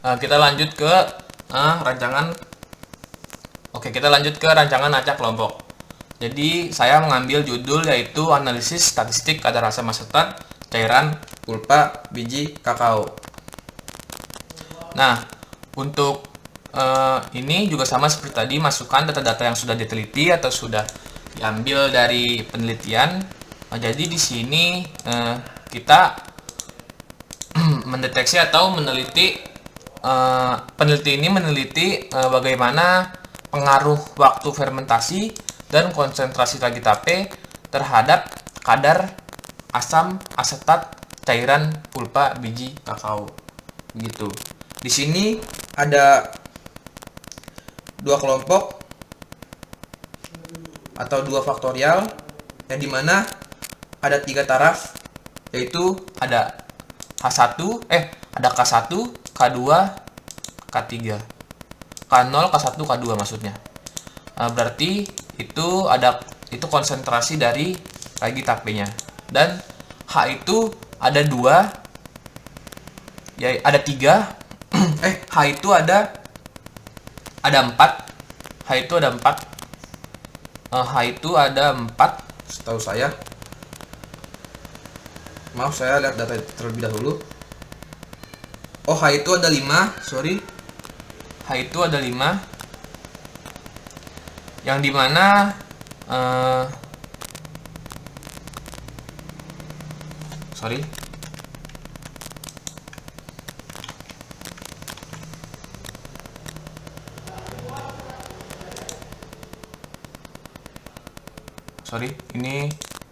Kita lanjut ke rancangan. Oke, kita lanjut ke rancangan acak kelompok. Jadi saya mengambil judul yaitu analisis statistik kadar asam asetat cairan pulpa biji kakao. Nah, untuk ini juga sama seperti tadi, masukkan data-data yang sudah diteliti atau sudah diambil dari penelitian. Jadi di sini kita mendeteksi atau meneliti, peneliti ini meneliti bagaimana pengaruh waktu fermentasi dan konsentrasi ragi tape terhadap kadar asam asetat cairan pulpa biji kakao. Begitu. Di sini ada dua kelompok atau dua faktorial yang dimana ada tiga taraf, yaitu ada H1, ada K1, K2, K3. K0, K1, K2 maksudnya. Berarti itu konsentrasi dari ragi tapenya. Dan H itu ada dua, ya ada tiga. H itu ada empat. H itu ada empat. H itu ada 4 setahu saya. Maaf, saya lihat data terlebih dahulu. Oh, H itu ada 5, sorry. H itu ada 5. Yang dimana sorry.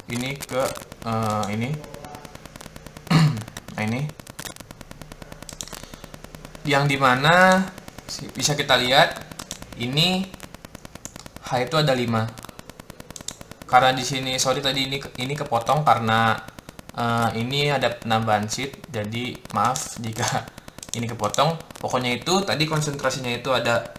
Ini ke ini. Nah, ini yang dimana bisa kita lihat ini H itu ada 5. Karena di sini tadi ini kepotong karena ini ada penambahan sheet, jadi maaf jika ini kepotong. Pokoknya itu tadi konsentrasinya itu ada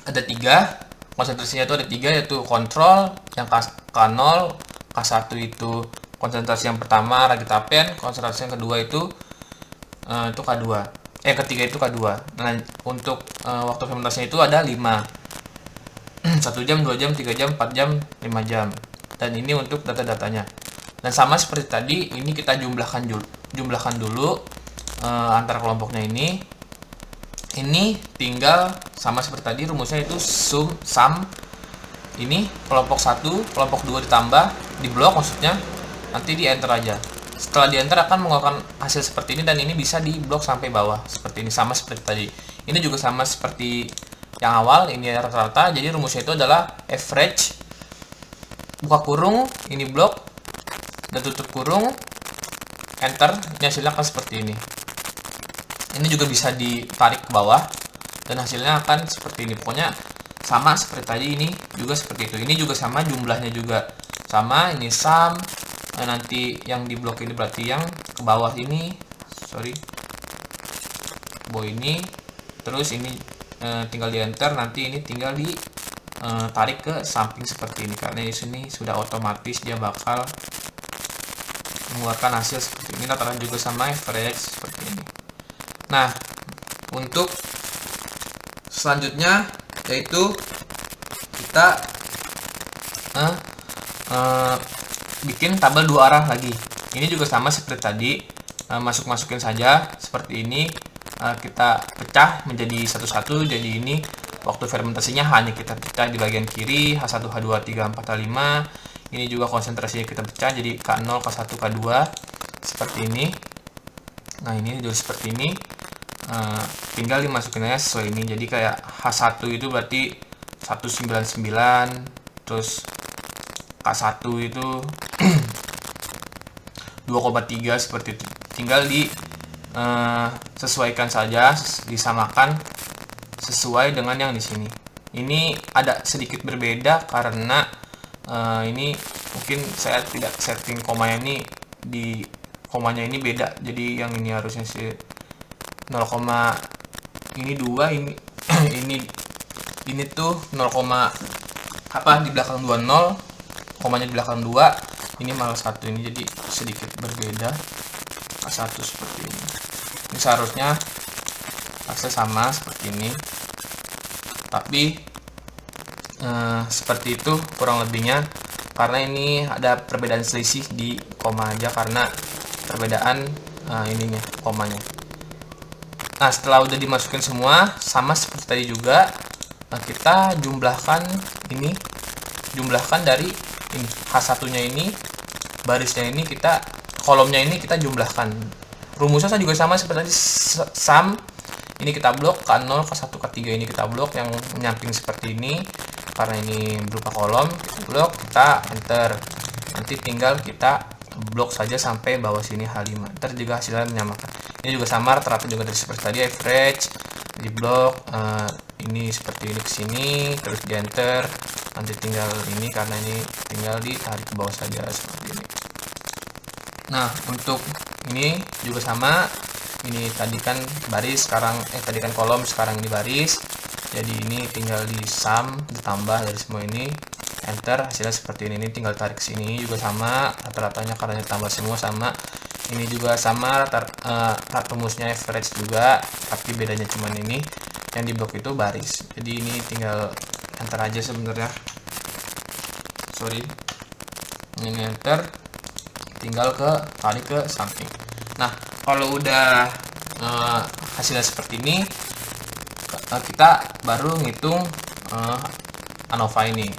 3. Konsentrasinya itu ada 3, yaitu kontrol yang K0, K1 itu konsentrasi yang pertama ragi tapen, konsentrasi yang kedua itu K2. Ketiga itu K2. Nah, untuk waktu fermentasinya itu ada 5. 1 jam, 2 jam, 3 jam, 4 jam, 5 jam. Dan ini untuk data-datanya. Dan sama seperti tadi, ini kita jumlahkan dulu antar kelompoknya ini. Ini tinggal sama seperti tadi, rumusnya itu sum ini kelompok 1, kelompok 2 ditambah di blok, maksudnya nanti di enter aja. Setelah di enter akan mengeluarkan hasil seperti ini, dan ini bisa di blok sampai bawah seperti ini, sama seperti tadi. Ini juga sama seperti yang awal, ini rata-rata. Jadi rumusnya itu adalah average buka kurung, ini blok, dan tutup kurung, enter. Ini hasilnya akan seperti ini. Ini juga bisa ditarik ke bawah dan hasilnya akan seperti ini. Pokoknya sama seperti tadi, ini juga seperti itu. Ini juga sama, jumlahnya juga sama. Ini sum. Nanti yang di blok ini berarti yang ke bawah ini, ini. Terus ini tinggal di enter. Nanti ini tinggal di tarik ke samping seperti ini, karena di sini sudah otomatis dia bakal mengeluarkan hasil seperti ini. Rata-rata juga sama, average seperti ini. Nah, untuk selanjutnya yaitu kita bikin tabel 2 arah lagi. Ini juga sama seperti tadi, masukin saja seperti ini. Kita pecah menjadi satu-satu. Jadi ini waktu fermentasinya hanya kita pecah di bagian kiri, H1, H2, H3, H4, H5. Ini juga konsentrasinya kita pecah jadi K0, K1, K2 seperti ini. Nah, ini juga seperti ini. Tinggal dimasukin aja sesuai ini. Jadi kayak H1 itu berarti 199, terus K1 itu 2,3 seperti itu. Tinggal di sesuaikan saja, disamakan sesuai dengan yang di sini. Ini ada sedikit berbeda karena ini mungkin saya tidak setting komanya ini, di komanya ini beda. Jadi yang ini harusnya sih 0, ini 2, ini tuh 0, di belakang 2 0, komanya di belakang 2, ini malah 1, ini jadi sedikit berbeda. K1 seperti ini. Ini seharusnya harusnya sama seperti ini, tapi seperti itu kurang lebihnya, karena ini ada perbedaan selisih di koma aja karena perbedaan ininya komanya. Nah, setelah udah dimasukin semua sama seperti tadi juga, kita jumlahkan ini, jumlahkan dari ini H1-nya ini, barisnya ini kita, kolomnya ini kita jumlahkan. Rumusnya juga sama seperti tadi, sum ini kita blok, K0, K1, K3 ini kita blok yang menyamping seperti ini, karena ini berupa kolom, kita blok, kita enter. Nanti tinggal kita blok saja sampai bawah sini H5, ntar juga hasilnya menyamakan. Ini juga sama, rata-rata juga dari seperti tadi, average di blok, ini seperti ini ke sini, terus di enter. Nanti tinggal ini, karena ini tinggal ditarik ke bawah saja seperti ini. Nah, untuk ini juga sama, ini tadi kan baris, sekarang tadi kan kolom, sekarang ini baris. Jadi ini tinggal di sum, ditambah dari semua ini, enter, hasilnya seperti ini. Ini tinggal tarik sini juga sama, rata-ratanya karena ditambah semua sama. Ini juga sama, rumusnya average juga, tapi bedanya cuman ini, yang di blok itu baris. Jadi ini tinggal enter aja sebenarnya. Sorry. Ini enter, tinggal tarik ke samping. Nah, kalau udah hasilnya seperti ini, kita baru ngitung ANOVA ini.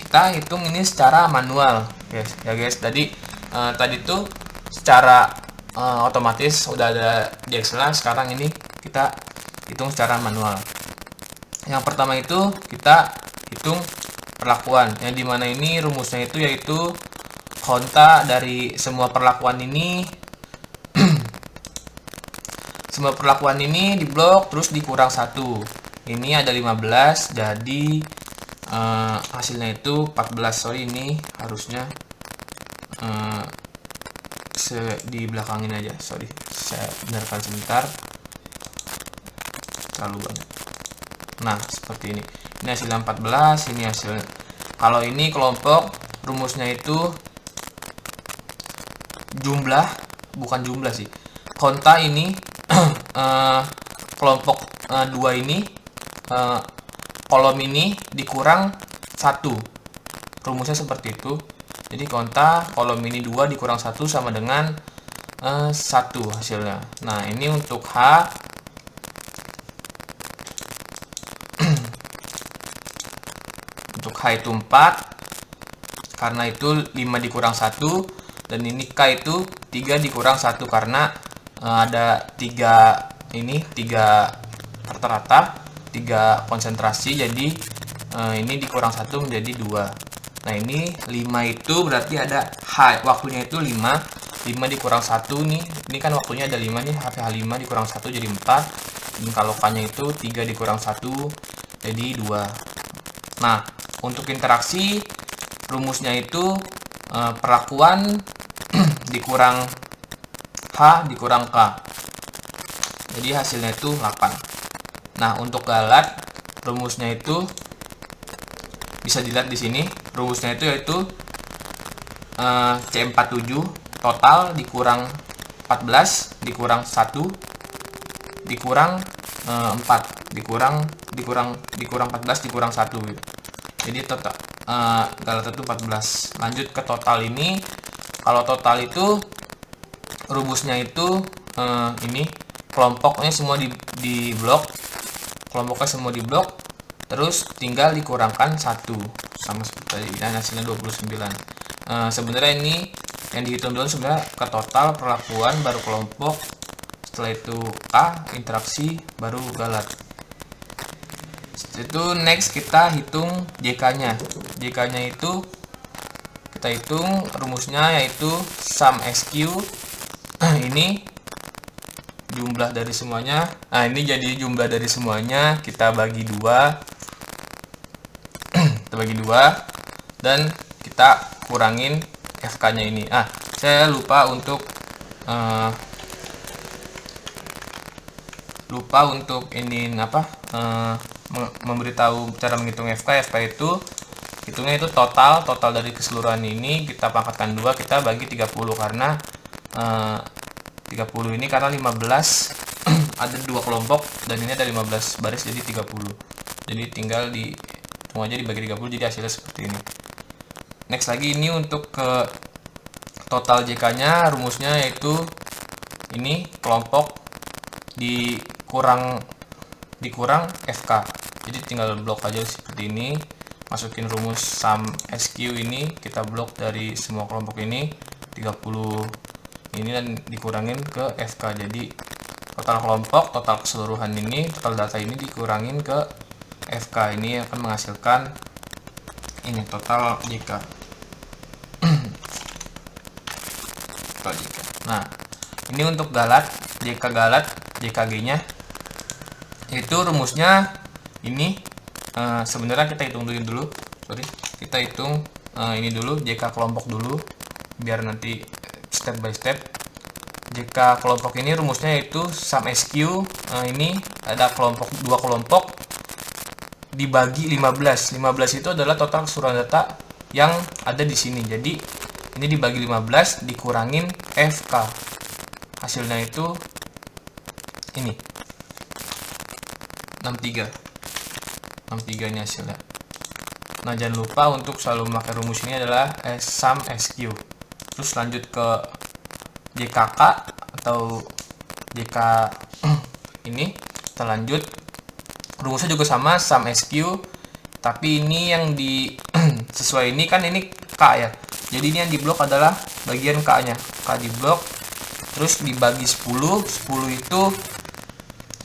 Kita hitung ini secara manual, guys. Ya guys, tadi tuh secara otomatis udah ada di Excel. Sekarang ini kita hitung secara manual. Yang pertama itu kita hitung perlakuan, yang dimana ini rumusnya itu yaitu konta dari semua perlakuan ini. Semua perlakuan ini diblok terus dikurang 1. Ini ada 15, jadi hasilnya itu 14. Sorry, ini harusnya di belakangin aja. Sorry, saya benarkan sebentar. Terlalu banyak. Nah, seperti ini. Ini hasilnya 14, ini hasil. Kalau ini kelompok, rumusnya itu jumlah, bukan jumlah sih. Konta ini kelompok 2 ini, kolom ini dikurang 1. Rumusnya seperti itu. Jadi konta kolom ini 2 dikurang 1 sama dengan 1 hasilnya. Nah, ini untuk H. Untuk H itu 4, karena itu 5 dikurang 1, dan ini K itu 3 dikurang 1 karena ada 3 rata-rata, 3 konsentrasi, jadi ini dikurang 1 menjadi 2. Nah, ini 5 itu berarti ada H, waktunya itu 5 dikurang 1 nih. Ini kan waktunya ada 5 nih, H5 dikurang 1 jadi 4. Dan kalau K-nya itu 3 dikurang 1 jadi 2. Nah, untuk interaksi rumusnya itu perlakuan dikurang H dikurang K. Jadi hasilnya itu 8. Nah, untuk galat rumusnya itu bisa dilihat di sini. Rumusnya itu yaitu C47 total dikurang 14 dikurang 1 dikurang 4 dikurang 14 dikurang 1 gitu. Jadi total galat itu 14. Lanjut ke total ini. Kalau total itu rumusnya itu ini kelompoknya semua di blok, kelompoknya semua di blok, terus tinggal dikurangkan 1 sama seperti tadi, dan hasilnya 29. Sebenarnya ini yang dihitung dulu sebenarnya ke total, perlakuan, baru kelompok, setelah itu K, interaksi, baru galat. Setelah itu next kita hitung JK-nya. JK-nya itu kita hitung rumusnya yaitu sum SQ. Ini jumlah dari semuanya. Nah, ini jadi jumlah dari semuanya, kita bagi 2. Kita bagi 2 dan kita kurangin FK-nya ini. Saya lupa untuk ini memberitahu cara menghitung FK. FK itu hitungnya itu total dari keseluruhan ini, kita pangkatkan 2, kita bagi 30, karena 30 ini karena 15 ada 2 kelompok dan ini ada 15 baris jadi 30. Jadi tinggal hitung aja dibagi 30 jadi hasilnya seperti ini. Next lagi ini untuk ke total JK-nya rumusnya yaitu ini kelompok dikurang FK. Jadi tinggal blok aja seperti ini. Masukin rumus sum SQ ini, kita blok dari semua kelompok ini 30 ini dan dikurangin ke FK. Jadi total kelompok, total keseluruhan ini, total data ini dikurangin ke FK. Ini akan menghasilkan ini total JK. Total JK. Nah, ini untuk galat, JK galat, JKG-nya itu rumusnya ini sebenarnya kita hitung dulu. Kita hitung ini dulu JK kelompok dulu biar nanti step by step. JK kelompok ini rumusnya yaitu sum SQ, ini ada dua kelompok dibagi 15. 15 itu adalah total keseluruhan data yang ada di sini. Jadi ini dibagi 15 dikurangin FK. Hasilnya itu ini 63 ini hasilnya. Nah, jangan lupa untuk selalu memakai rumus ini adalah sum SQ. Terus lanjut ke JKK atau JK ini, kita lanjut. Rumusnya juga sama, sum SQ, tapi ini yang di sesuai ini kan ini K ya. Jadi ini yang di blok adalah bagian K-nya. K di blok, terus dibagi 10. 10 itu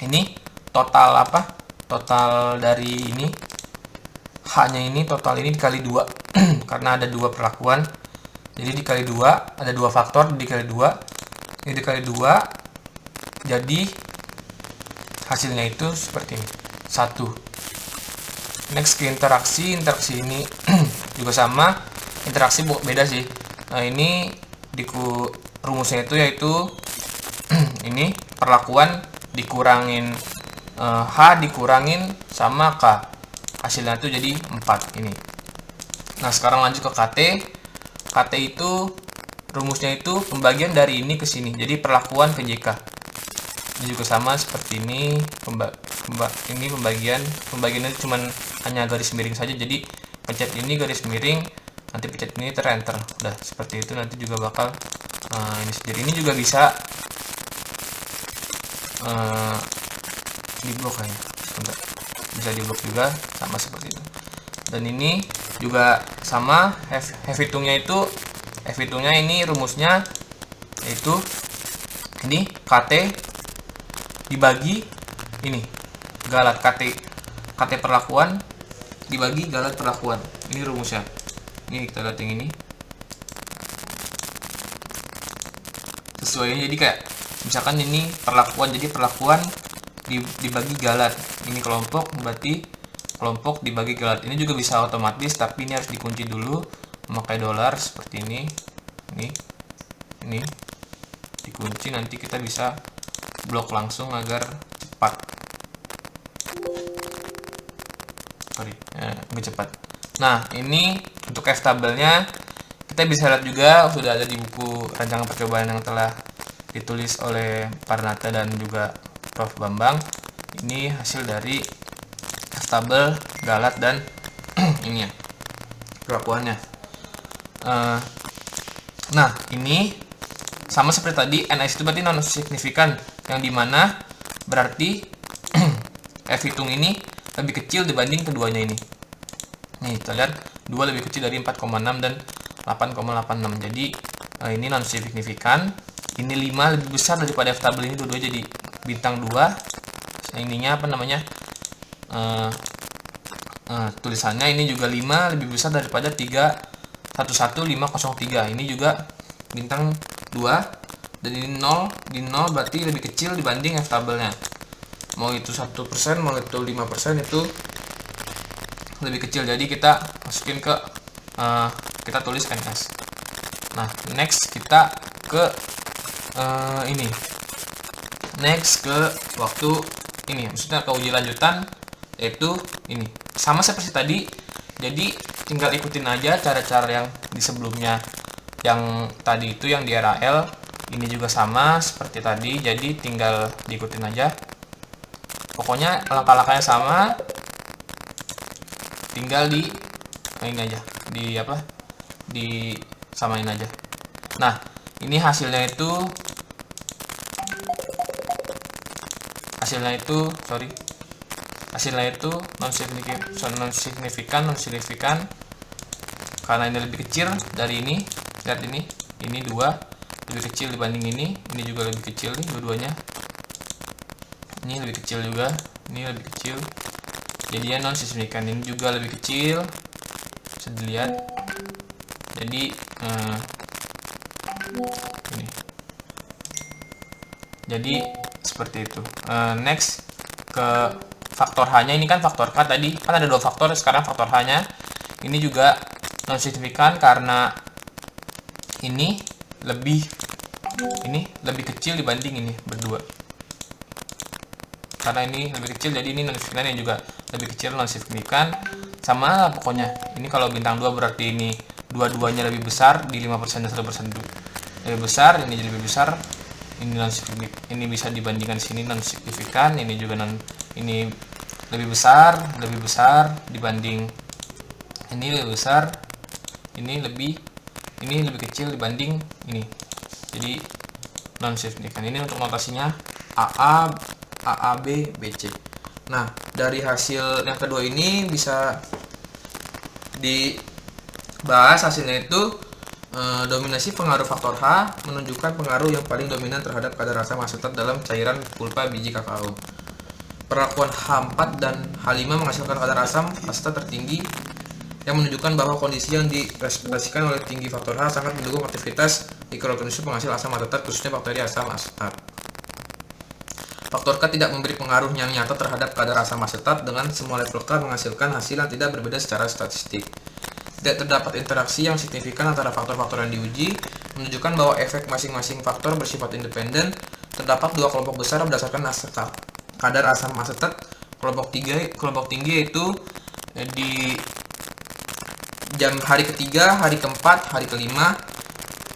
ini total apa? Total dari ini H-nya ini, total ini dikali 2 karena ada 2 perlakuan. Jadi dikali 2, ada 2 faktor, dikali 2. Ini dikali 2. Jadi hasilnya itu seperti ini. 1. Next ke interaksi ini juga sama. Interaksi beda sih. Nah, ini rumusnya itu yaitu ini perlakuan dikurangin H dikurangin sama K, hasilnya itu jadi 4 ini. Nah, sekarang lanjut ke KT. KT itu rumusnya itu pembagian dari ini ke sini, jadi perlakuan ke JK. Ini juga sama seperti ini. Ini pembagiannya cuman hanya garis miring saja, jadi pencet ini garis miring, nanti pencet ini enter. Udah seperti itu, nanti juga bakal ini sendiri. Ini juga bisa diblok kayaknya. Bisa diblok juga sama seperti itu. Dan ini juga sama, have hitungnya ini rumusnya yaitu ini KT dibagi ini galat, KT perlakuan dibagi galat perlakuan. Ini rumusnya. Ini kita lihat yang ini. Sesuainya jadi kayak misalkan ini perlakuan, jadi perlakuan dibagi galat. Ini kelompok, berarti kelompok dibagi galat. Ini juga bisa otomatis, tapi ini harus dikunci dulu memakai dolar seperti ini. Ini dikunci, nanti kita bisa blok langsung agar cepat. Lebih cepat. Nah, ini untuk F tabelnya kita bisa lihat juga sudah ada di buku rancangan percobaan yang telah ditulis oleh Parnata dan juga Prof. Bambang. Ini hasil dari F tabel, galat, dan ini ya perlakuannya. Nah, ini sama seperti tadi, NS itu berarti non signifikan, yang dimana berarti F hitung ini lebih kecil dibanding keduanya ini. Nih, kita lihat 2 lebih kecil dari 4,6 dan 8,86. Jadi ini non signifikan. Ini 5 lebih besar daripada F tabel ini, dua-dua jadi bintang 2. Ininya apa namanya? Tulisannya ini juga 5 lebih besar daripada 311503. Ini juga bintang 2 dan ini 0. Di 0 berarti lebih kecil dibanding F tabelnya. Mau itu 1%, mau itu 5%, itu lebih kecil. Jadi kita masukin ke kita tulis NS. Nah, next kita ke ini. Next ke waktu ini, maksudnya ke uji lanjutan, yaitu ini. Sama seperti tadi. Jadi tinggal ikutin aja cara-cara yang di sebelumnya. Yang tadi itu yang di RAL, ini juga sama seperti tadi. Jadi tinggal diikutin aja. pokoknya langkah-langkahnya sama, tinggal di ini aja, di samain aja. Nah, ini hasilnya itu non signifikan karena ini lebih kecil dari ini. Lihat ini 2 lebih kecil dibanding ini juga lebih kecil nih dua-duanya. Ini lebih kecil juga, ini lebih kecil, jadinya non signifikan. Ini juga lebih kecil, bisa dilihat. Jadi ini, jadi seperti itu. Next ke faktor H nya. Ini kan faktor K tadi kan ada 2 faktor, sekarang faktor H nya ini juga non signifikan karena ini lebih kecil dibanding ini berdua. Karena ini lebih kecil, jadi ini non signifikan, yang juga lebih kecil non signifikan. Sama lah pokoknya. Ini kalau bintang 2 berarti ini dua-duanya lebih besar di 5% dan 1% lebih besar, ini jadi lebih besar. Ini non signifikan, ini bisa dibandingkan sini non signifikan, ini juga ini lebih besar dibanding ini, lebih besar, ini lebih kecil dibanding ini. Jadi non signifikan. Ini untuk notasinya AA, AAB, BC. Nah, dari hasil yang kedua ini bisa dibahas hasilnya itu dominasi pengaruh faktor H menunjukkan pengaruh yang paling dominan terhadap kadar asam asetat dalam cairan pulpa biji kakao. Perlakuan H4 dan H5 menghasilkan kadar asam asetat tertinggi yang menunjukkan bahwa kondisi yang direpresentasikan oleh tinggi faktor H sangat mendukung aktivitas mikroorganisme penghasil asam asetat, khususnya bakteri asam asetat. Faktor K tidak memberi pengaruh yang nyata terhadap kadar asam asetat, dengan semua level K menghasilkan hasil yang tidak berbeda secara statistik. Tidak terdapat interaksi yang signifikan antara faktor-faktor yang diuji, menunjukkan bahwa efek masing-masing faktor bersifat independen. Terdapat 2 kelompok besar berdasarkan kadar asam asetat. Kelompok tinggi yaitu di hari ketiga, hari keempat, hari kelima,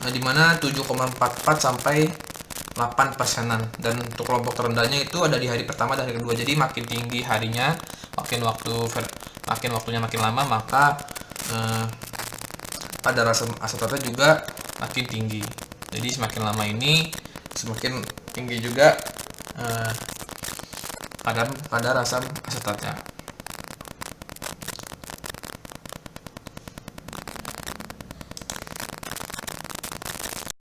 di mana 7,44 sampai 8%-an, dan untuk kelompok terendahnya itu ada di hari pertama dan hari kedua. Jadi makin tinggi harinya, makin waktunya makin lama, maka kadar asam asetatnya juga makin tinggi. Jadi semakin lama ini semakin tinggi juga kadar asam asetatnya.